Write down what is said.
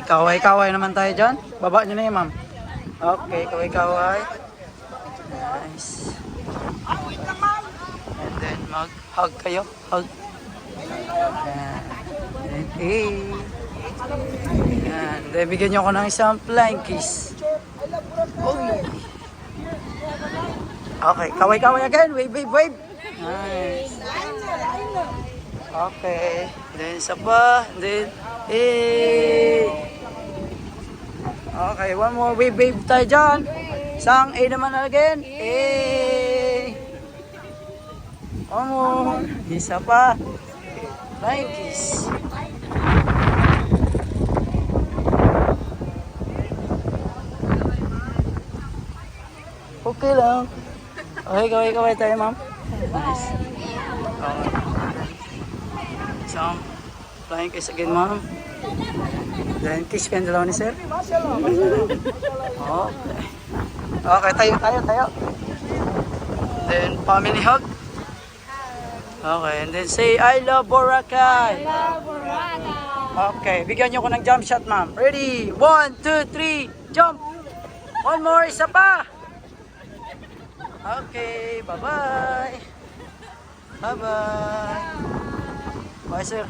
Kaway-kaway naman tayo dyan. Baba nyo na yun, ma'am. Okay, kaway-kaway. Nice. And then mag-hug kayo. Hug. Yan. Hey. Yan. Then bigyan nyo ako ng isang flying kiss. Oh. Okay, kaway-kaway again. Wave, wave, wave. Nice. Okay. Then isa pa. Then, hey. Okay, one more wave, wave tayo dyan. Isang A naman again. Hey. One more. Isa pa. Flying kiss. Okay lang. Okay, kaway-kaway tayo, ma'am. Nice. Okay. Isang flying kiss again, ma'am. Then kiss kayo dalawa ni sir. Okay. Okay, tayo. Then family hug. Okay, and then say I love Boracay. I love Boracay. Okay, bigyan niyo ko ng jump shot, ma'am. Ready? 1, 2, 3, jump! One more, isa pa! Okay, bye-bye! Bye-bye! Bye, sir!